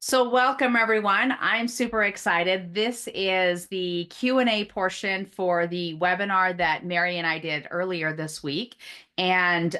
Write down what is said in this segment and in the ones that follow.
So welcome everyone. I'm super excited. This is the Q&A portion for the webinar that Mary and I did earlier this week. And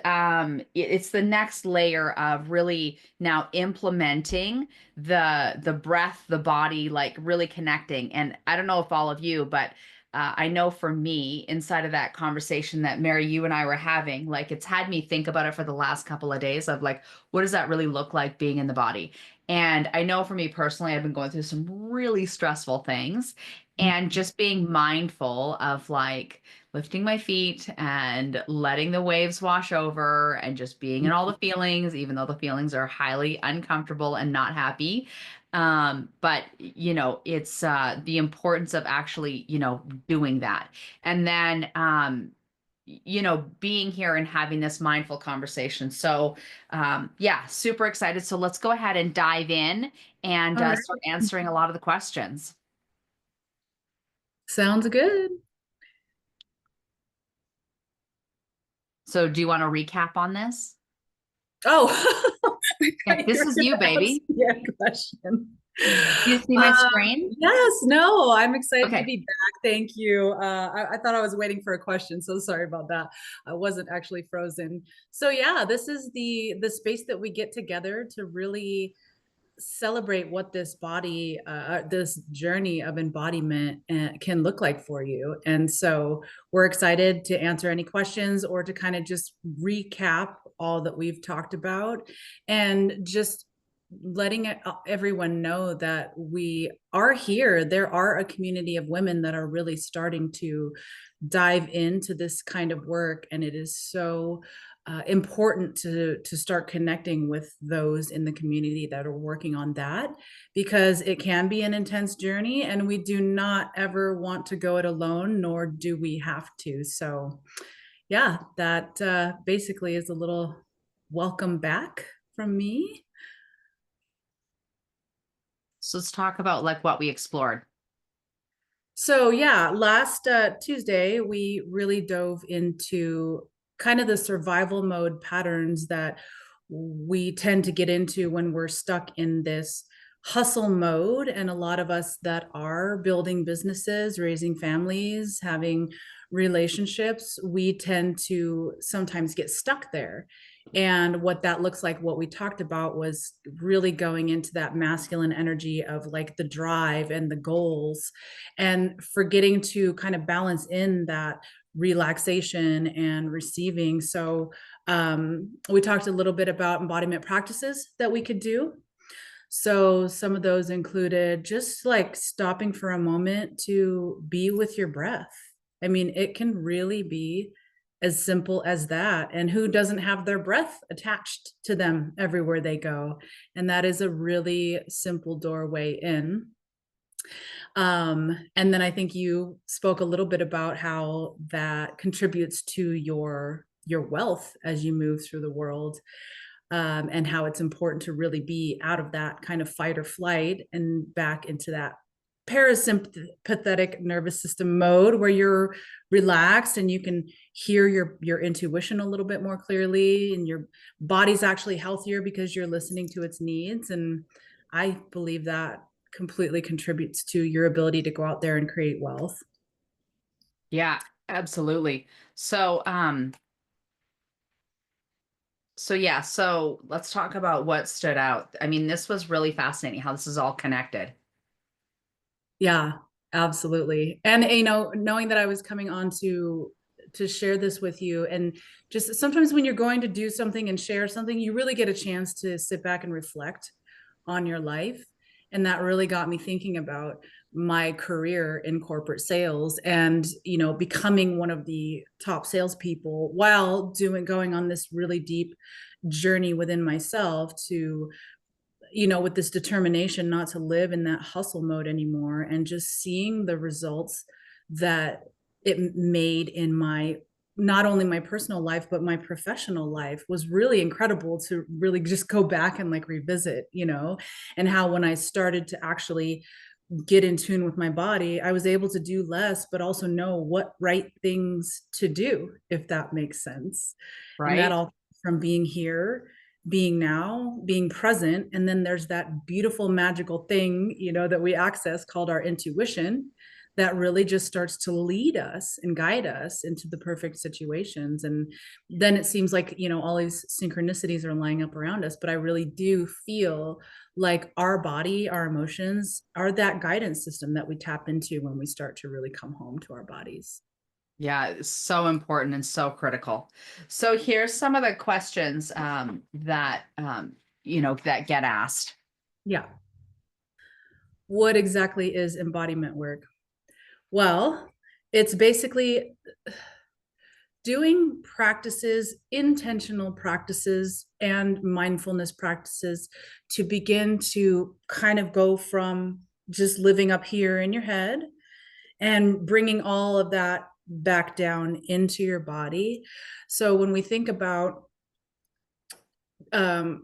it's the next layer of really now implementing the breath, the body, like really connecting. And I don't know if all of you, but I know for me, inside of that conversation that Mary, you and I were having, like it's had me think about it for the last couple of days of like, what does that really look like being in the body? And I know for me personally, I've been going through some really stressful things and just being mindful of like lifting my feet and letting the waves wash over and just being in all the feelings, even though the feelings are highly uncomfortable and not happy. But it's the importance of actually, doing that. And then being here and having this mindful conversation. So, yeah, super excited. So let's go ahead and dive in and All right. start answering a lot of the questions. Sounds good. So, do you want to recap on this? Oh, I Okay, thought you this were is going you, to ask baby. me a question. Do you see my screen? Yes, no, I'm excited to Okay. be back. Thank you. I thought I was waiting for a question, so sorry about that. I wasn't actually frozen. So yeah, this is the space that we get together to really celebrate what this body, this journey of embodiment can look like for you. And so we're excited to answer any questions or to kind of just recap all that we've talked about and just letting everyone know that we are here. There are a community of women that are really starting to dive into this kind of work, and it is so important to start connecting with those in the community that are working on that, because it can be an intense journey and we do not ever want to go it alone, nor do we have to. So yeah, that basically is a little welcome back from me. So let's talk about like what we explored. So yeah, last Tuesday we really dove into kind of the survival mode patterns that we tend to get into when we're stuck in this hustle mode. And a lot of us that are building businesses, raising families, having relationships, we tend to sometimes get stuck there. And what that looks like, what we talked about was really going into that masculine energy of like the drive and the goals, and forgetting to kind of balance in that relaxation and receiving. So we talked a little bit about embodiment practices that we could do. So some of those included just like stopping for a moment to be with your breath. I mean, it can really be as simple as that. And who doesn't have their breath attached to them everywhere they go? And that is a really simple doorway in. And then I think you spoke a little bit about how that contributes to your wealth as you move through the world, and how it's important to really be out of that kind of fight or flight and back into that parasympathetic nervous system mode where you're relaxed and you can hear your intuition a little bit more clearly, and your body's actually healthier because you're listening to its needs. And I believe that completely contributes to your ability to go out there and create wealth. Yeah, absolutely. So, so let's talk about what stood out. I mean, this was really fascinating how this is all connected. Yeah, absolutely. And knowing that I was coming on to share this with you, and just sometimes when you're going to do something and share something, you really get a chance to sit back and reflect on your life. And that really got me thinking about my career in corporate sales, and becoming one of the top salespeople while going on this really deep journey within myself to, with this determination not to live in that hustle mode anymore, and just seeing the results that it made in my, not only my personal life but my professional life, was really incredible to really just go back and like revisit, and how when I started to actually get in tune with my body, I was able to do less but also know what right things to do, if that makes sense. And that Right? all from being here being now, being present. And then there's that beautiful magical thing, that we access called our intuition, that really just starts to lead us and guide us into the perfect situations. And then it seems like, all these synchronicities are lining up around us. But I really do feel like our body, our emotions are that guidance system that we tap into when we start to really come home to our bodies. Yeah, it's so important and so critical. So here's some of the questions that that get asked. Yeah. What exactly is embodiment work? Well, it's basically doing practices, intentional practices, and mindfulness practices to begin to kind of go from just living up here in your head and bringing all of that back down into your body. So when we think about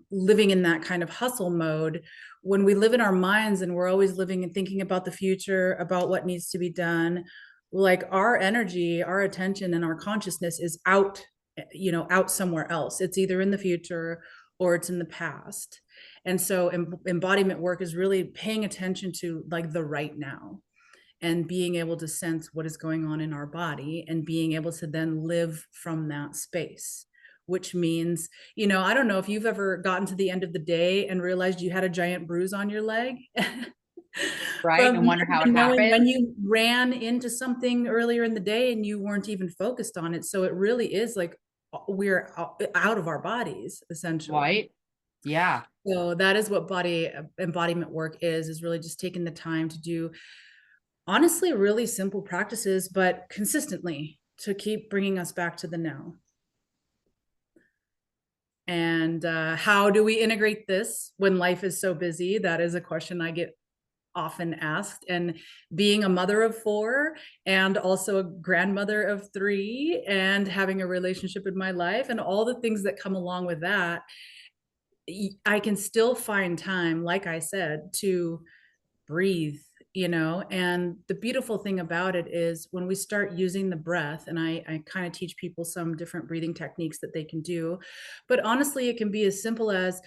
living in that kind of hustle mode, when we live in our minds and we're always living and thinking about the future, about what needs to be done, like our energy, our attention, and our consciousness is out, out somewhere else. It's either in the future or it's in the past. And so embodiment work is really paying attention to like the right now and being able to sense what is going on in our body and being able to then live from that space, which means, I don't know if you've ever gotten to the end of the day and realized you had a giant bruise on your leg Right? from And not wonder how it even knowing when happened. you ran into something earlier in the day and you weren't even focused on it. So it really is like we're out of our bodies essentially. Right? Yeah. So that is what body embodiment work is really just taking the time to do honestly really simple practices, but consistently to keep bringing us back to the now. And how do we integrate this when life is so busy? That is a question I get often asked. And being a mother of four and also a grandmother of three and having a relationship in my life and all the things that come along with that, I can still find time, like I said, to breathe, and the beautiful thing about it is when we start using the breath, and I kind of teach people some different breathing techniques that they can do, but honestly it can be as simple as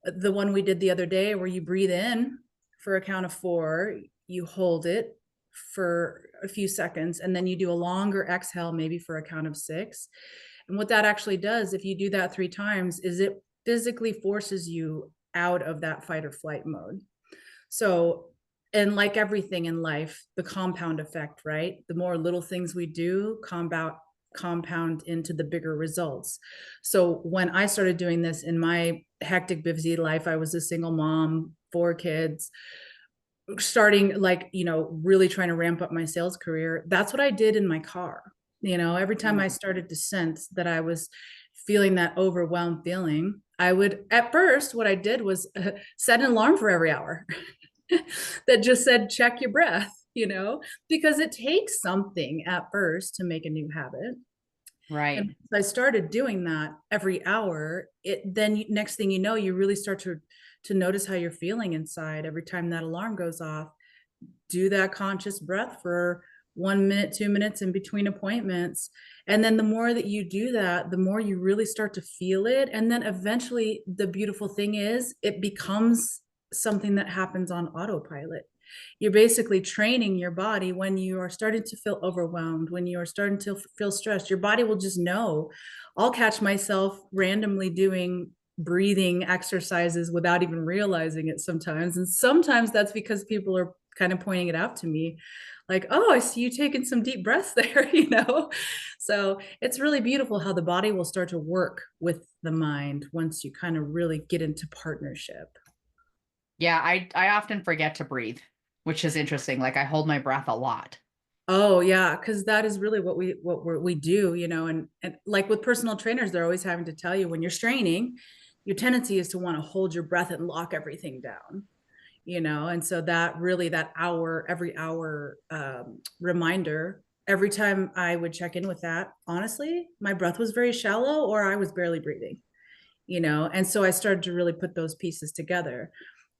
the one we did the other day where you breathe in for a count of 4, you hold it for a few seconds, and then you do a longer exhale maybe for a count of 6. And what that actually does if you do that 3 times is it physically forces you out of that fight or flight mode. So, and like everything in life, the compound effect, right? The more little things we do compound into the bigger results. So when I started doing this in my hectic, busy life, I was a single mom, 4 kids, starting like, really trying to ramp up my sales career. That's what I did in my car. Every time I started to sense that I was feeling that overwhelmed feeling, I would, at first, what I did was set an alarm for every hour. That just said, check your breath, because it takes something at first to make a new habit. And Right. I started doing that every hour. Then next thing you know, you really start to notice how you're feeling inside every time that alarm goes off. Do that conscious breath for 1 minute, 2 minutes in between appointments. And then the more that you do that, the more you really start to feel it. And then eventually, the beautiful thing is it becomes something that happens on autopilot. You're basically training your body when you are starting to feel overwhelmed, when you are starting to feel stressed, your body will just know. I'll catch myself randomly doing breathing exercises without even realizing it sometimes. And sometimes that's because people are kind of pointing it out to me like, oh, I see you taking some deep breaths there, So it's really beautiful how the body will start to work with the mind once you kind of really get into partnership. Yeah, I often forget to breathe, which is interesting. Like I hold my breath a lot. Oh yeah, because that is really we do, and like with personal trainers, they're always having to tell you when you're straining, your tendency is to want to hold your breath and lock everything down, and so that really that hour, every hour reminder, every time I would check in with that, honestly, my breath was very shallow or I was barely breathing, and so I started to really put those pieces together.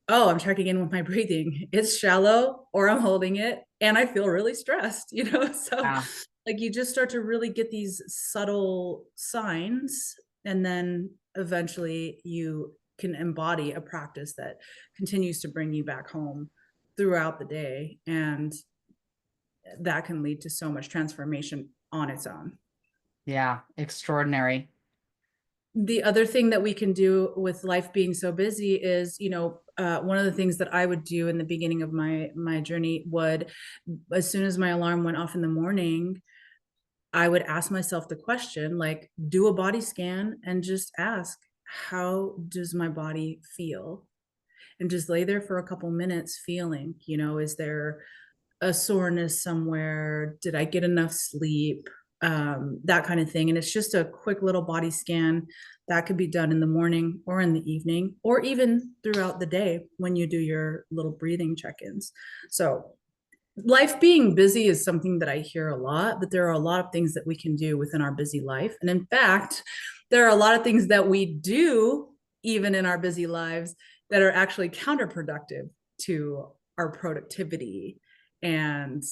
Oh, I'm checking in with my breathing. It's shallow or I'm holding it and I feel really stressed, So Yeah. like you just start to really get these subtle signs and then eventually you can embody a practice that continues to bring you back home throughout the day. And that can lead to so much transformation on its own. Yeah, extraordinary. The other thing that we can do with life being so busy is, one of the things that I would do in the beginning of my journey would, as soon as my alarm went off in the morning, I would ask myself the question, like, do a body scan and just ask, how does my body feel? And just lay there for a couple minutes feeling, is there a soreness somewhere? Did I get enough sleep? That kind of thing. And it's just a quick little body scan that could be done in the morning or in the evening, or even throughout the day when you do your little breathing check-ins. So life being busy is something that I hear a lot, but there are a lot of things that we can do within our busy life. And in fact, there are a lot of things that we do even in our busy lives that are actually counterproductive to our productivity and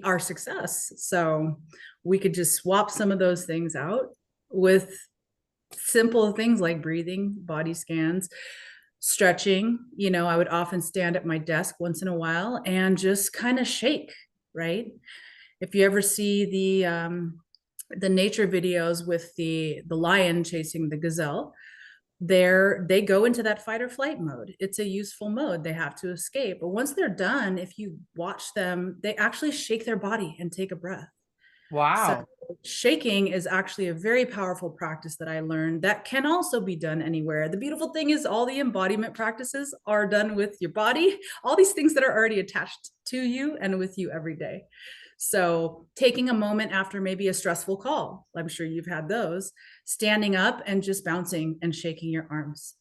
our success. So we could just swap some of those things out with simple things like breathing, body scans, stretching. I would often stand at my desk once in a while and just kind of shake, right? If you ever see the nature videos with the lion chasing the gazelle, they go into that fight or flight mode. It's a useful mode. They have to escape. But once they're done, if you watch them, they actually shake their body and take a breath. So Wow. shaking is actually a very powerful practice that I learned that can also be done anywhere. The beautiful thing is all the embodiment practices are done with your body, all these things that are already attached to you and with you every day. So taking a moment after maybe a stressful call, I'm sure you've had those, standing up and just bouncing and shaking your arms.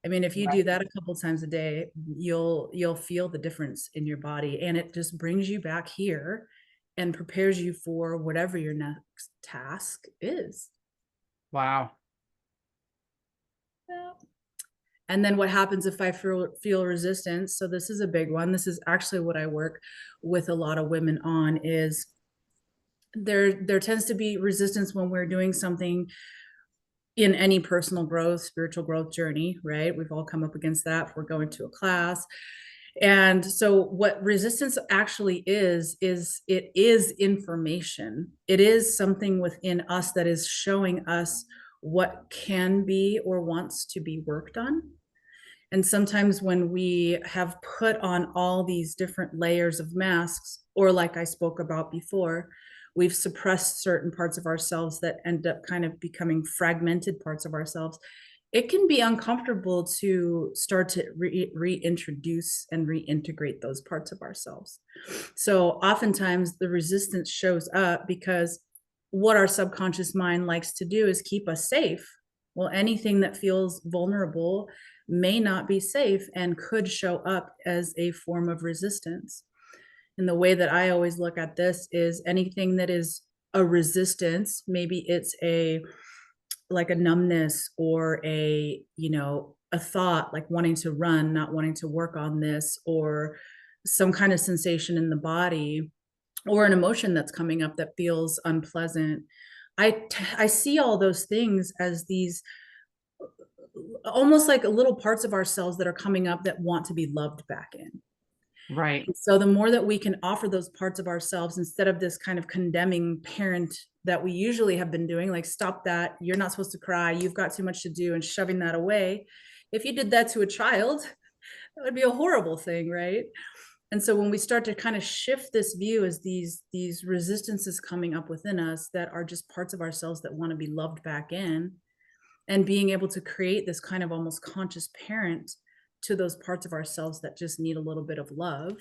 I mean, if you do that a couple times a day, you'll feel the difference in your body, and it just brings you back here and prepares you for whatever your next task is. Wow. Yeah. And then what happens if I feel resistance? So this is a big one. This is actually what I work with a lot of women on, is there tends to be resistance when we're doing something in any personal growth, spiritual growth journey, right? We've all come up against that if we're going to a class. And so what resistance actually is it is information. It is something within us that is showing us what can be or wants to be worked on. And sometimes when we have put on all these different layers of masks, or like I spoke about before, we've suppressed certain parts of ourselves that end up kind of becoming fragmented parts of ourselves. It can be uncomfortable to start to reintroduce and reintegrate those parts of ourselves. So oftentimes the resistance shows up because what our subconscious mind likes to do is keep us safe. Well, anything that feels vulnerable may not be safe and could show up as a form of resistance. And the way that I always look at this is anything that is a resistance, maybe it's like a numbness or a thought like wanting to run, not wanting to work on this, or some kind of sensation in the body, or an emotion that's coming up that feels unpleasant. I see all those things as these almost like little parts of ourselves that are coming up that want to be loved back in. Right. So the more that we can offer those parts of ourselves instead of this kind of condemning parent that we usually have been doing, like, stop that, you're not supposed to cry, you've got too much to do, and shoving that away. If you did that to a child, that would be a horrible thing, right? And so when we start to kind of shift this view as these resistances coming up within us that are just parts of ourselves that want to be loved back in, and being able to create this kind of almost conscious parent to those parts of ourselves that just need a little bit of love,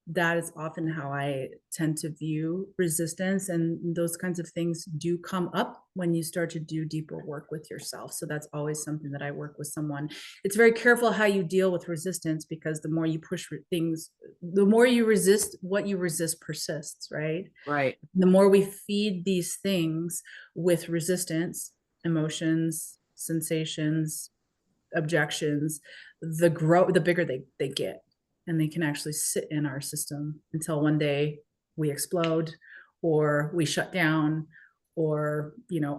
that is often how I tend to view resistance. And those kinds of things do come up when you start to do deeper work with yourself. So that's always something that I work with someone. It's very careful how you deal with resistance, because the more you push things, the more you resist, what you resist persists, right? Right. The more we feed these things with resistance, emotions, sensations, objections, the bigger they get, and they can actually sit in our system until one day we explode, or we shut down, or,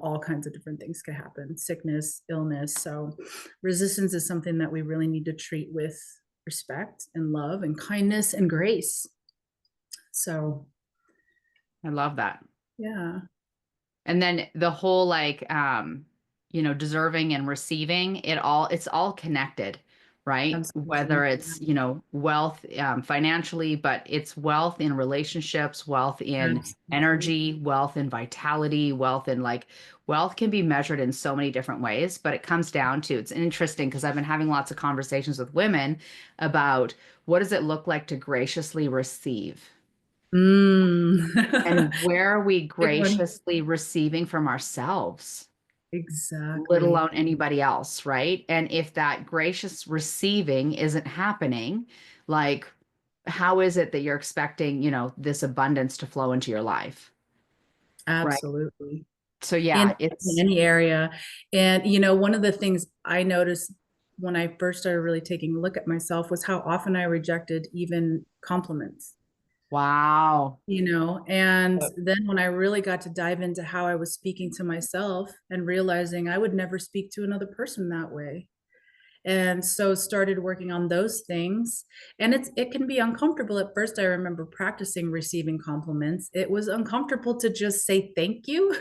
all kinds of different things could happen, sickness, illness. So resistance is something that we really need to treat with respect and love and kindness and grace. So, I love that. yeah, And then the whole like deserving and receiving, it's all connected, right? absolutely. Whether it's, wealth financially, but it's wealth in relationships, wealth in Absolutely. energy, wealth in vitality, wealth can be measured in so many different ways, but it comes down to, it's interesting because I've been having lots of conversations with women about what does it look like to graciously receive? Mm. And where are we Big one. graciously receiving from ourselves, let Exactly. alone anybody else, right? And if that gracious receiving isn't happening, like, how is it that you're expecting, this abundance to flow into your life, right? Absolutely. So, In yeah, any area. And, one of the things I noticed when I first started really taking a look at myself was how often I rejected even compliments. wow. And then when I really got to dive into how I was speaking to myself and realizing I would never speak to another person that way. And so started working on those things. And it can be uncomfortable at first. I remember practicing receiving compliments. It was uncomfortable to just say thank you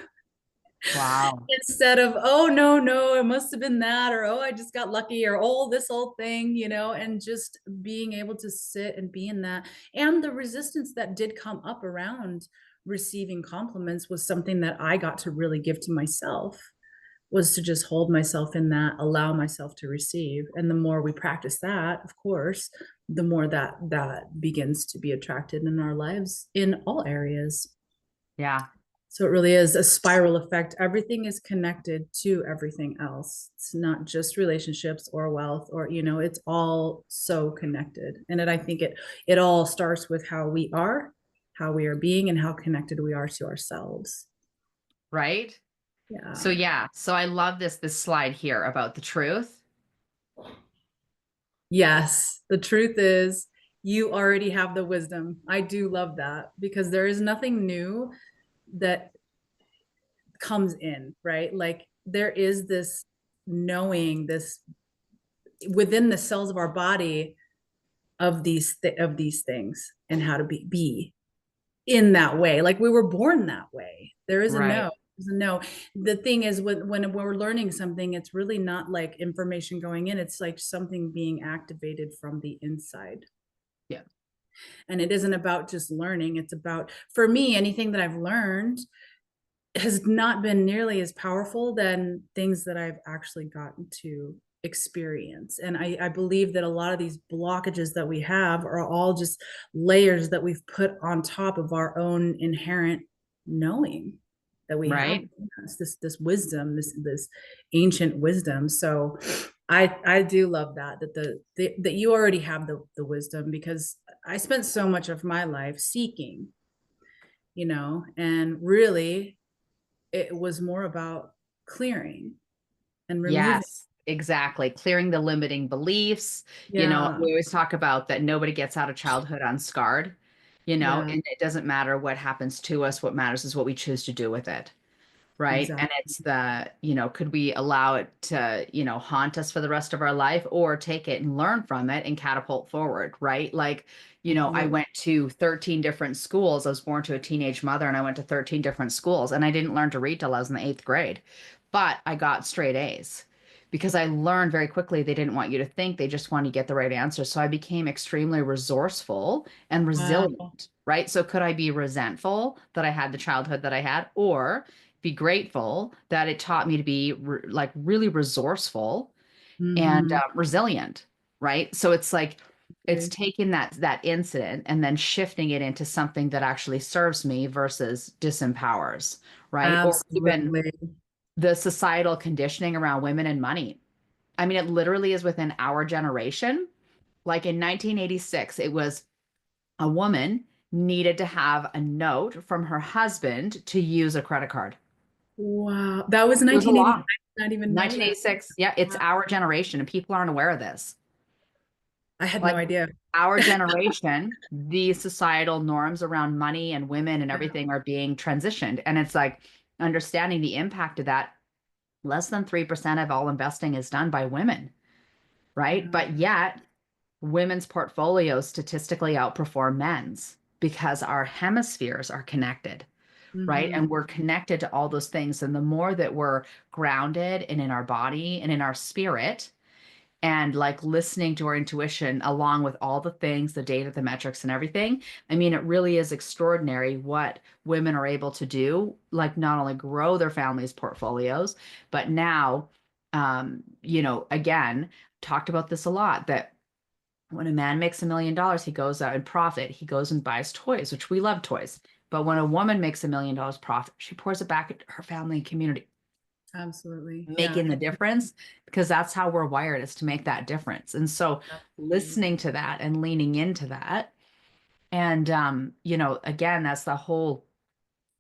Wow. instead of, oh, no, no, it must have been that, or oh, I just got lucky, or oh, this whole thing, and just being able to sit and be in that. And the resistance that did come up around receiving compliments was something that I got to really give to myself, was to just hold myself in that, allow myself to receive. And the more we practice that, of course, the more that begins to be attracted in our lives in all areas. Yeah. So it really is a spiral effect. Everything is connected to everything else. It's not just relationships or wealth, or, it's all so connected. And I think it all starts with how we are being, and how connected we are to ourselves. Right. So, Yeah. yeah. So I love this slide here about the truth. Yes. The truth is, you already have the wisdom. I do love that, because there is nothing new that comes in, right? Like there is this knowing, this within the cells of our body, of these things, and how to be in that way. Like we were born that way. There is a Right. no. There's a no. The thing is, when we're learning something, it's really not like information going in. It's like something being activated from the inside. Yeah. And it isn't about just learning. It's about, for me, anything that I've learned has not been nearly as powerful than things that I've actually gotten to experience. And I believe that a lot of these blockages that we have are all just layers that we've put on top of our own inherent knowing that we have. Right. It's this wisdom, this ancient wisdom. So I do love that you already have the wisdom, because I spent so much of my life seeking, and really it was more about clearing and removing. Yes, exactly. Clearing the limiting beliefs. Yeah, We always talk about that nobody gets out of childhood unscarred, yeah, and it doesn't matter what happens to us. What matters is what we choose to do with it. Right. And exactly. it's could we allow it to, haunt us for the rest of our life or take it and learn from it and catapult forward. Right. Like, I Absolutely. went to 13 different schools. I was born to a teenage mother and I went to 13 different schools and I didn't learn to read till I was in the eighth grade, but I got straight A's because I learned very quickly they didn't want you to think, they just want to get the right answer. So I became extremely resourcely and Wow. resilient. Right. So could I be resentful that I had the childhood that I had, or be grateful that it taught me to be like really resourceful and Mm-hmm. resilient, right? So it's like it's Okay. taking that incident and then shifting it into something that actually serves me versus disempowers, right? Or even Absolutely. the societal conditioning around women and money. I mean, it literally is within our generation. Like in 1986, it was a woman needed to have a note from her husband to use a credit card. Wow. That was It was a law. 1989. I did not even know that. 1986. Yeah, it's Wow. our generation, and people aren't aware of this. I had no Like idea. our generation, these societal norms around money and women and Yeah. everything are being transitioned. And it's like understanding the impact of that, less than 3% of all investing is done by women, right? Yeah. But yet, women's portfolios statistically outperform men's because our hemispheres are connected, right? Hmm. And we're connected to all those things. And the more that we're grounded and in our body and in our spirit, and like listening to our intuition along with all the things, the data, the metrics, and everything. I mean, it really is extraordinary what women are able to do, like not only grow their families' portfolios, but now, again, talked about this a lot that when a man makes $1 million, he goes out and profit, he goes and buys toys, which we love toys. But when a woman makes $1 million profit, she pours it back into her family and community, Absolutely. Yeah. making the difference, because that's how we're wired, is to make that difference. And so Absolutely. listening to that and leaning into that. And again, that's the whole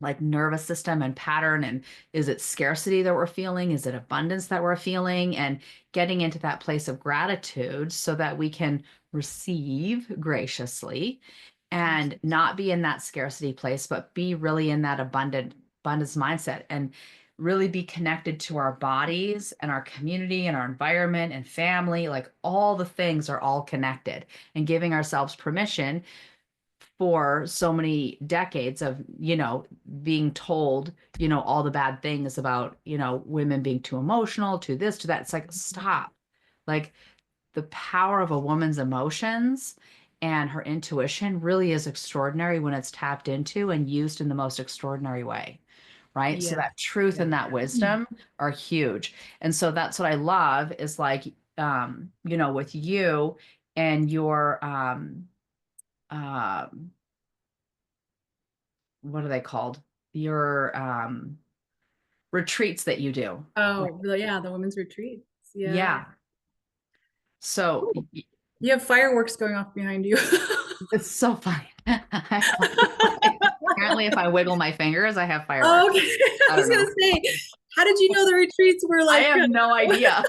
like nervous system and pattern. And is it scarcity that we're feeling? Is it abundance that we're feeling? And getting into that place of gratitude so that we can receive graciously and Absolutely. not be in that scarcity place, but be really in that abundance mindset and really be connected to our bodies and our community and our environment and family. Like all the things are all connected, and giving ourselves permission for so many decades of, being told, all the bad things about, women being too emotional, to this, to that. It's like, stop. Like the power of a woman's emotions and her intuition really is extraordinary when it's tapped into and used in the most extraordinary way. Right. So Yes. that truth Yes. and that wisdom are huge. And so that's what I love is like, with you and your, um, what are they called? Your retreats that you do. Right. Oh, yeah, the women's retreats. Yeah. Yeah. So Ooh, you have fireworks going off behind you. it's so funny. Apparently, if I wiggle my fingers, I have Oh, fireworks. okay. I I was don't gonna know. say, how did you know the retreats were I like, have no idea.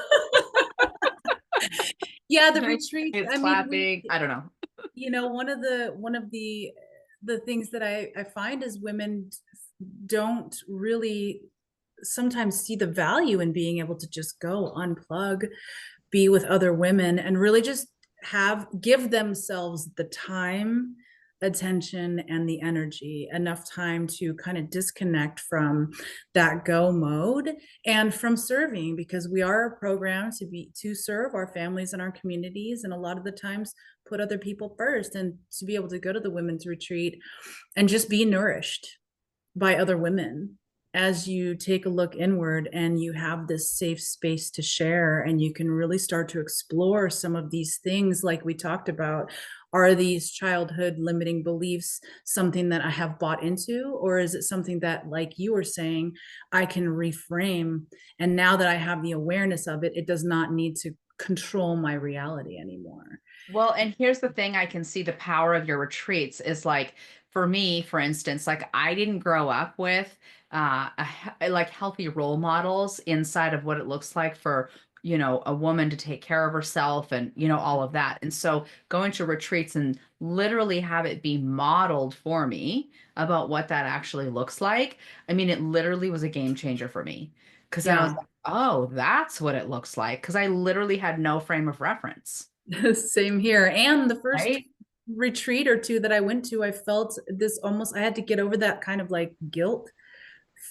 yeah, the There's retreats. kids I mean, we, clapping. I don't know. one of the things that I find is women don't really sometimes see the value in being able to just go unplug, be with other women, and really just give themselves the time, attention, and the energy, enough time to kind of disconnect from that go mode and from serving, because we are programmed to serve our families and our communities, and a lot of the times put other people first. And to be able to go to the women's retreat and just be nourished by other women as you take a look inward, and you have this safe space to share, and you can really start to explore some of these things like we talked about. Are these childhood limiting beliefs something that I have bought into, or is it something that, like you were saying, I can reframe, and now that I have the awareness of it, it does not need to control my reality anymore. Well, and here's the thing, I can see the power of your retreats is like, for me, for instance, like I didn't grow up with like healthy role models inside of what it looks like for, a woman to take care of herself and, all of that. And so going to retreats and literally have it be modeled for me about what that actually looks like. I mean, it literally was a game changer for me, because then I was Yeah. like, oh, that's what it looks like. Because I literally had no frame of reference. Same here. And the first Right. retreat or two that I went to, I felt this almost, I had to get over that kind of like guilt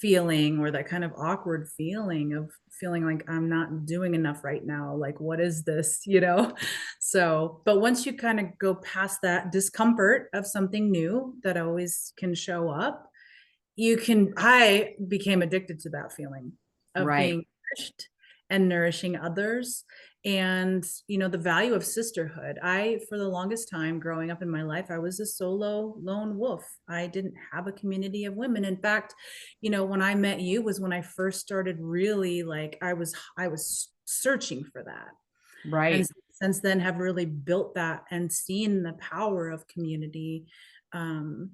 feeling, or that kind of awkward feeling of feeling like I'm not doing enough right now. Like, what is this, So, but once you kind of go past that discomfort of something new that always can show up, I became addicted to that feeling of Right. being nourished and nourishing others. And the value of sisterhood. I, for the longest time growing up in my life, I was a solo lone wolf. I didn't have a community of women. In fact, when I met you was when I first started really, like, I was searching for that. And Right. since then have really built that and seen the power of community, um,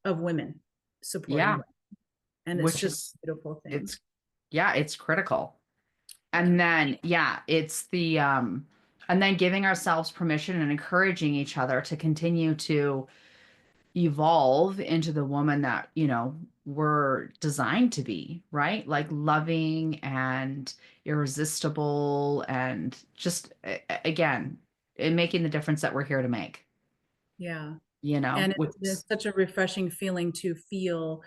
of women supporting Yeah. women. And it's Which just is, a beautiful thing. it's, yeah, it's critical. Yeah. And then, yeah, and then giving ourselves permission and encouraging each other to continue to, evolve into the woman that, we're designed to be, right? Like loving and irresistible and just again, in making the difference that we're here to make, Yeah. you know, And which it's is such a refreshing feeling to feel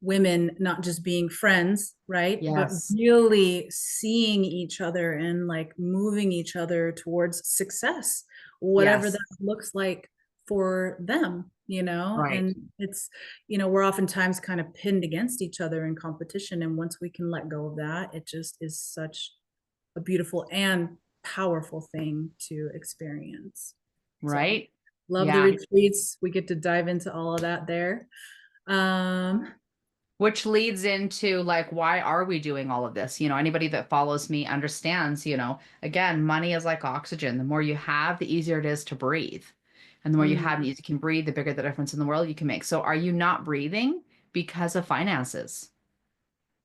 women not just being friends, right? But yes, really seeing each other and like moving each other towards success, whatever yes, that looks like for them, you know? right, And it's, we're oftentimes kind of pinned against each other in competition. And once we can let go of that, it just is such a beautiful and powerful thing to experience. So right. love the Yeah. retreats. We get to dive into all of that there. Um, Which leads into like, why are we doing all of this? Anybody that follows me understands, again, money is like oxygen. The more you have, the easier it is to breathe. And the more you have, mm, and you can breathe, the bigger the difference in the world you can make. So are you not breathing because of finances?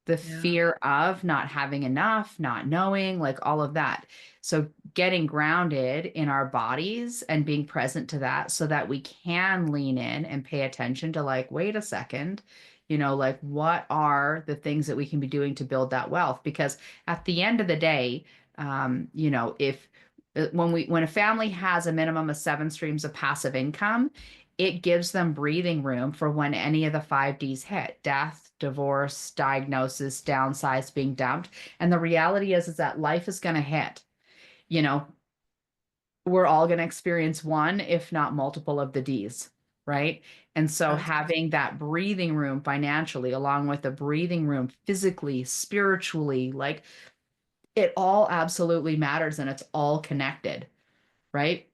The yeah, fear of not having enough, not knowing, like all of that. So getting grounded in our bodies and being present to that so that we can lean in and pay attention to like, wait a second, like what are the things that we can be doing to build that wealth? Because at the end of the day, if when a family has a minimum of 7 streams of passive income, it gives them breathing room for when any of the 5Ds hit: death, divorce, diagnosis, downsize, being dumped. And the reality is that life is going to hit. You know, we're all going to experience one, if not multiple of the Ds, right? And so absolutely. having that breathing room financially, along with the breathing room physically, spiritually, like it all absolutely matters and it's all connected, right?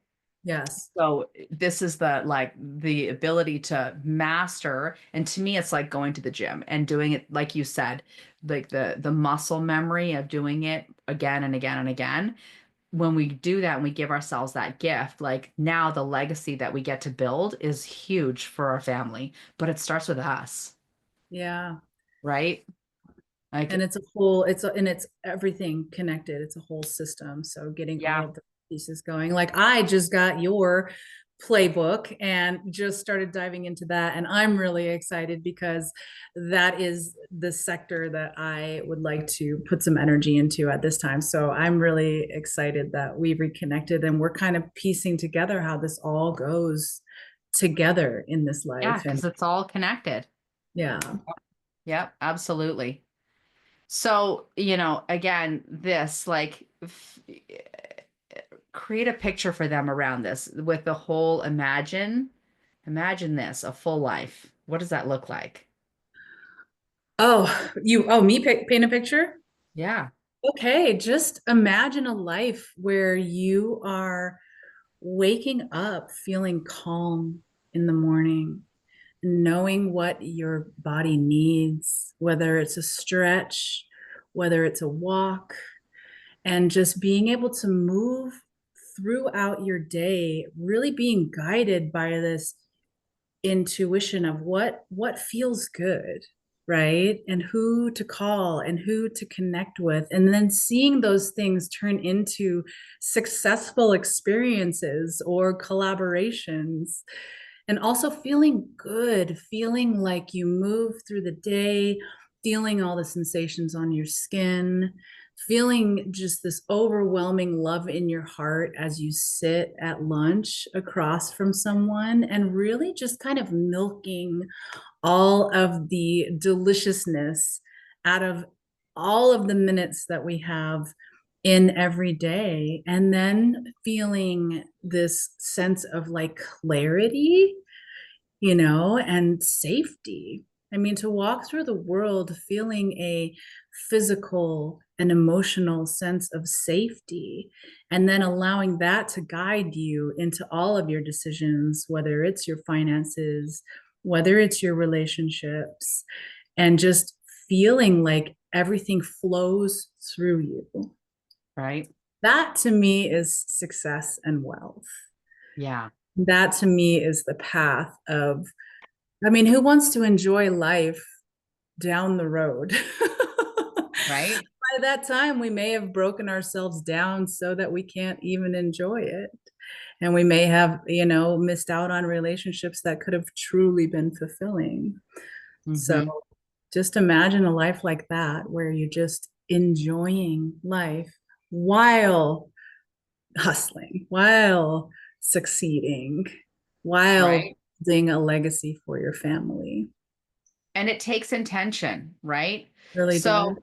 Yes, So this is the ability to master, and to me it's like going to the gym and doing it like you said, like the muscle memory of doing it again and again and again. When we do that and we give ourselves that gift, like now the legacy that we get to build is huge for our family, but it starts with us, yeah. right? And Like, and it's everything connected. It's a whole system. So getting all yeah, of the pieces going. Like I just got your playbook and just started diving into that. And I'm really excited because that is the sector that I would like to put some energy into at this time. So I'm really excited that we reconnected and we're kind of piecing together how this all goes together in this yeah, life. And because it's all connected. yeah. Yep, absolutely. So, again, this like create a picture for them around this with the whole imagine this, a full life. What does that look like? Me paint a picture? Yeah. Okay, just imagine a life where you are waking up feeling calm in the morning, knowing what your body needs, whether it's a stretch, whether it's a walk, and just being able to move throughout your day, really being guided by this intuition of what feels good, right? And who to call and who to connect with, and then seeing those things turn into successful experiences or collaborations, and also feeling good, feeling like you move through the day, feeling all the sensations on your skin, feeling just this overwhelming love in your heart as you sit at lunch across from someone, and really just kind of milking all of the deliciousness out of all of the minutes that we have in every day, and then feeling this sense of like clarity, and safety. I mean, to walk through the world feeling a physical and emotional sense of safety, and then allowing that to guide you into all of your decisions, whether it's your finances, whether it's your relationships, and just feeling like everything flows through you. Right. That to me is success and wealth. Yeah. That to me is the path of, I mean, who wants to enjoy life down the road? Right. By that time, we may have broken ourselves down so that we can't even enjoy it. And we may have, missed out on relationships that could have truly been fulfilling. So Hmm. just imagine a life like that where you're just enjoying life while hustling, while succeeding, while Right. building a legacy for your family. And it takes intention, right? Really does. So,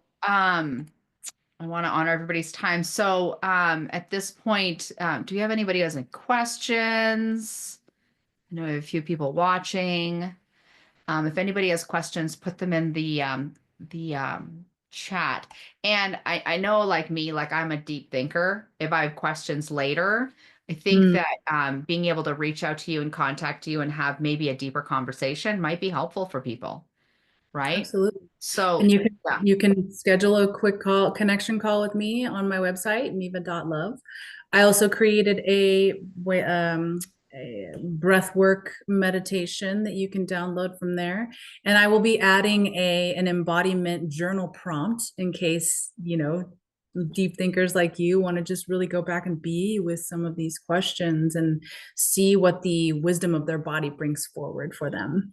I want to honor everybody's time. So, at this point, do you have anybody who has any questions? I know we have a few people watching. If anybody has questions, put them in the chat. And I know, like me, like I'm a deep thinker. If I have questions later, I think Mm, that being able to reach out to you and contact you and have maybe a deeper conversation might be helpful for people, right? absolutely. And So, you can yeah. you can schedule a quick connection call with me on my website, miva.love. I also created a breath work meditation that you can download from there. And I will be adding an embodiment journal prompt in case, deep thinkers like you want to just really go back and be with some of these questions and see what the wisdom of their body brings forward for them.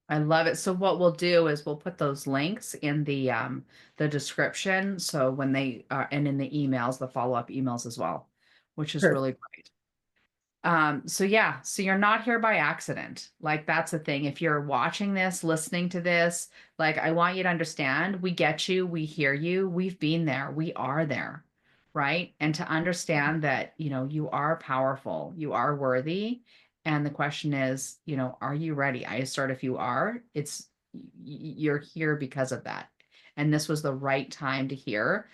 I love it. So what we'll do is we'll put those links in the description. So when they are and in the emails, the follow-up emails as well, which is Perfect. really great. So yeah, so you're not here by accident. Like that's the thing. If you're watching this, listening to this, like I want you to understand, we get you, we hear you, we've been there, we are there, right? And to understand that, you are powerful, you are worthy. And the question is, are you ready? I assert if you are, you're here because of that. And this was the right time to hear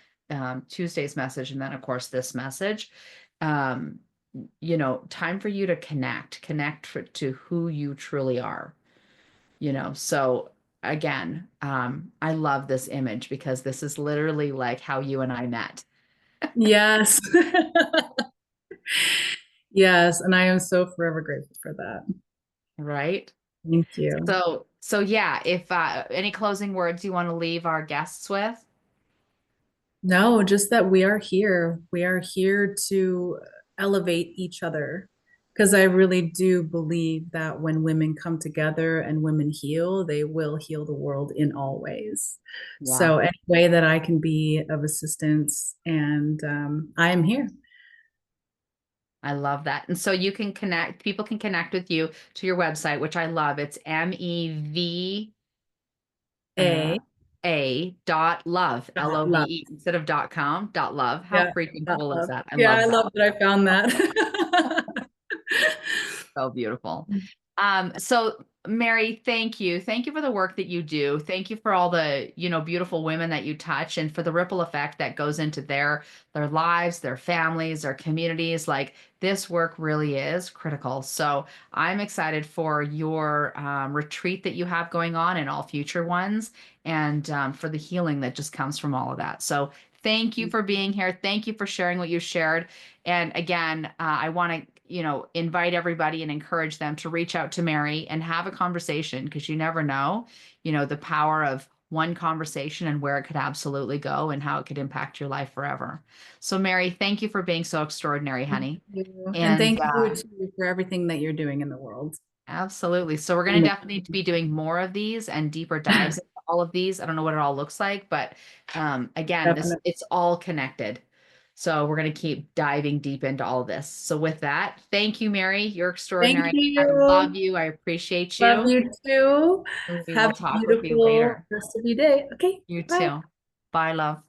Tuesday's message, and then of course this message. Um, time for you to to who you truly are, So again, I love this image because this is literally like how you and I met, Yes. Yes, and I am so forever grateful for that. right? Thank you. So yeah, if any closing words you want to leave our guests with. No, just that we are here. We are here to elevate each other. Because I really do believe that when women come together and women heal, they will heal the world in all ways. Yeah, So, any way that I can be of assistance, and I am here. I love that. And so people can connect with you to your website, which I love. It's MEV uh, A a dot love, love. LOVE, instead of .com, .love. How Yeah, freaking that cool is love. that? I Yeah, I love that. love that I found that. So beautiful. So Mary, thank you. Thank you for the work that you do. Thank you for all the, beautiful women that you touch and for the ripple effect that goes into their lives, their families, their communities. Like this work really is critical. So I'm excited for your retreat that you have going on and all future ones and for the healing that just comes from all of that. So thank you for being here. Thank you for sharing what you shared. And again, I want to, invite everybody and encourage them to reach out to Mary and have a conversation because you never know, the power of one conversation and where it could absolutely go and how it could impact your life forever. So, Mary, thank you for being so extraordinary, Thank honey. you. And And thank you too for everything that you're doing in the world. absolutely. So, we're going to definitely be doing more of these and deeper dives into all of these. I don't know what it all looks like, but again, Definitely. it's all connected. So we're going to keep diving deep into all of this. So with that, thank you, Mary. You're Thank extraordinary. I love you. you. I appreciate Love you. you too. And we Have will a talk with you beautiful later. rest of your day. Okay. You Bye. too. Bye, love.